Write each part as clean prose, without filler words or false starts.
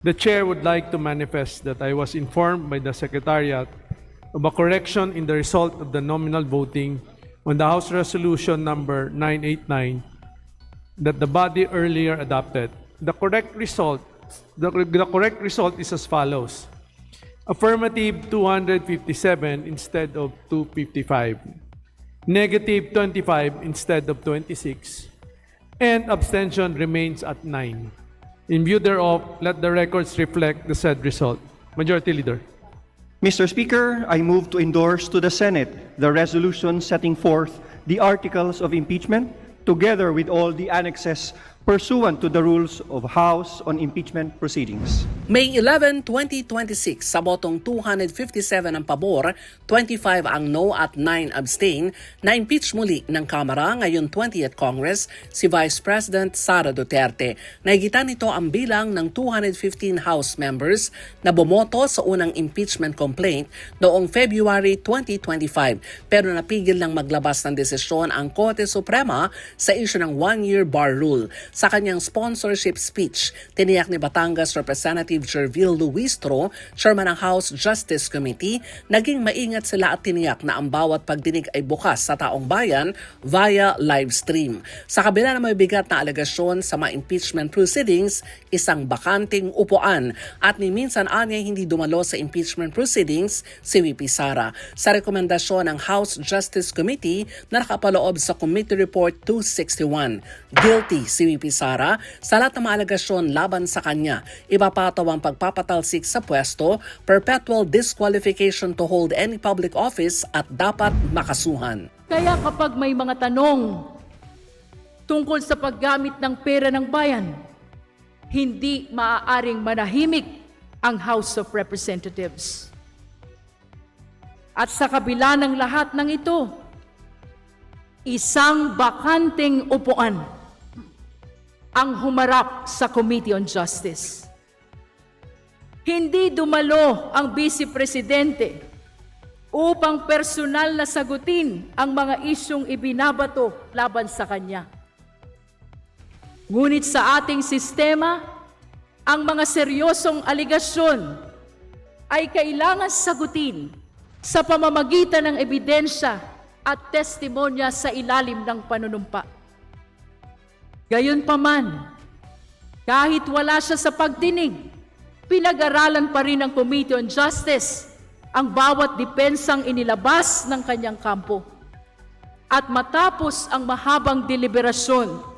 The Chair would like to manifest that I was informed by the Secretariat of a correction in the result of the nominal voting on the House Resolution number 989 that the body earlier adopted. The correct result is as follows. Affirmative 257 instead of 255. Negative 25 instead of 26. And abstention remains at 9. In view thereof, let the records reflect the said result. Majority Leader. Mr. Speaker, I move to endorse to the Senate the resolution setting forth the articles of impeachment together with all the annexes pursuant to the rules of House on impeachment proceedings. May 11, 2026, sa botong 257 ang pabor, 25 ang no at 9 abstain, na-impeach muli ng Kamara ngayon 20th Congress si Vice President Sara Duterte. Naigitan nito ang bilang ng 215 House members na bumoto sa unang impeachment complaint noong February 2025 pero napigil ng maglabas ng desisyon ang Korte Suprema sa issue ng one-year bar rule. Sa kanyang sponsorship speech, tiniyak ni Batangas Representative Jervil Luistro, Chairman ng House Justice Committee, naging maingat sila at tiniyak na ang bawat pagdinig ay bukas sa taong bayan via live stream. Sa kabila ng may bigat na alegasyon sa mga impeachment proceedings, isang bakanting upuan at ni minsan anyay hindi dumalo sa impeachment proceedings si VP Sara. Sa rekomendasyon ng House Justice Committee na nakapaloob sa Committee Report 261, guilty si VP Sara sa lahat ng mga alegasyon laban sa kanya. Ipapataw ang pagpapatalsik sa pwesto, perpetual disqualification to hold any public office at dapat makasuhan. Kaya kapag may mga tanong tungkol sa paggamit ng pera ng bayan, hindi maaaring manahimik ang House of Representatives. At sa kabila ng lahat ng ito, isang bakanting upuan ang humarap sa Committee on Justice. Hindi dumalo ang Vice Presidente upang personal na sagutin ang mga isyong ibinabato laban sa kanya. Ngunit sa ating sistema, ang mga seryosong aligasyon ay kailangan sagutin sa pamamagitan ng ebidensya at testimonya sa ilalim ng panunumpa. Gayunpaman, kahit wala siya sa pagdinig, pinag-aralan pa rin ng Committee on Justice ang bawat dipensang inilabas ng kanyang kampo. At matapos ang mahabang deliberasyon,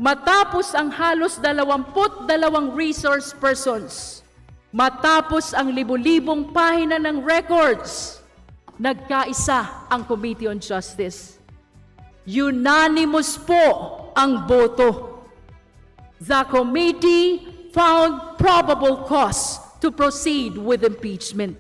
matapos ang halos 22 resource persons, matapos ang libu-libong pahina ng records, nagkaisa ang Committee on Justice. Unanimous po ang boto. The committee found probable cause to proceed with impeachment.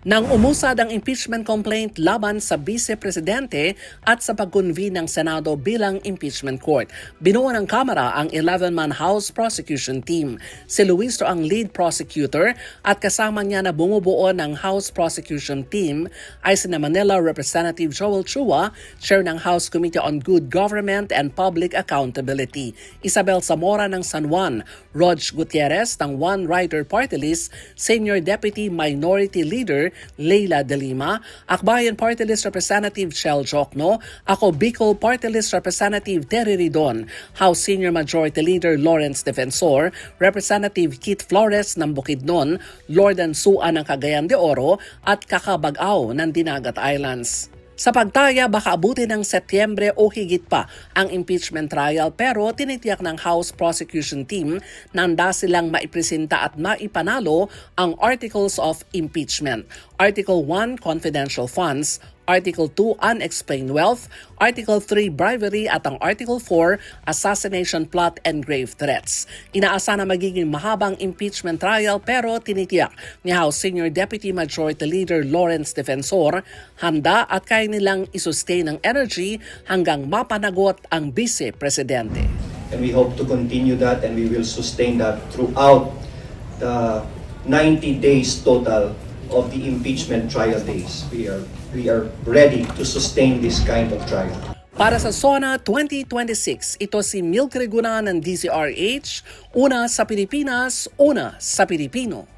Nang umusad ang impeachment complaint laban sa Vice Presidente at sa pag-convene ng Senado bilang impeachment court, binuo ng Kamara ang 11-man House Prosecution Team. Si Luistro ang lead prosecutor at kasama niya na bumubuo ng House Prosecution Team ay sina Manila Representative Joel Chua, Chair ng House Committee on Good Government and Public Accountability, Isabel Zamora ng San Juan, Rog Gutierrez ng One Rider Party List, Senior Deputy Minority Leader Leila De Lima, Akbayan Party List Representative Chel Jokno, ako Bicol Party List Representative Terry Ridon, House Senior Majority Leader Lawrence Defensor, Representative Keith Flores ng Bukidnon, Lordan Sua ng Cagayan de Oro at Kakabag-aw ng Dinagat Islands. Sa pagtaya, baka abutin ng Setyembre o higit pa ang impeachment trial pero tinitiyak ng House Prosecution Team na handa silang maipresenta at maipanalo ang Articles of Impeachment. Article 1, Confidential Funds, Article 2, Unexplained Wealth, Article 3, Bribery at ang Article 4, Assassination Plot and Grave Threats. Inaasa na magiging mahabang impeachment trial pero tinitiyak ni House Senior Deputy Majority Leader Lawrence Defensor handa at kaya nilang isustain ang energy hanggang mapanagot ang Vice Presidente. And we hope to continue that and we will sustain that throughout the 90 days total of the impeachment trial days. We are ready to sustain this kind of trial. Para sa SONA 2026, ito si Milk Reguna ng DZRH, una sa Pilipinas, una sa Pilipino.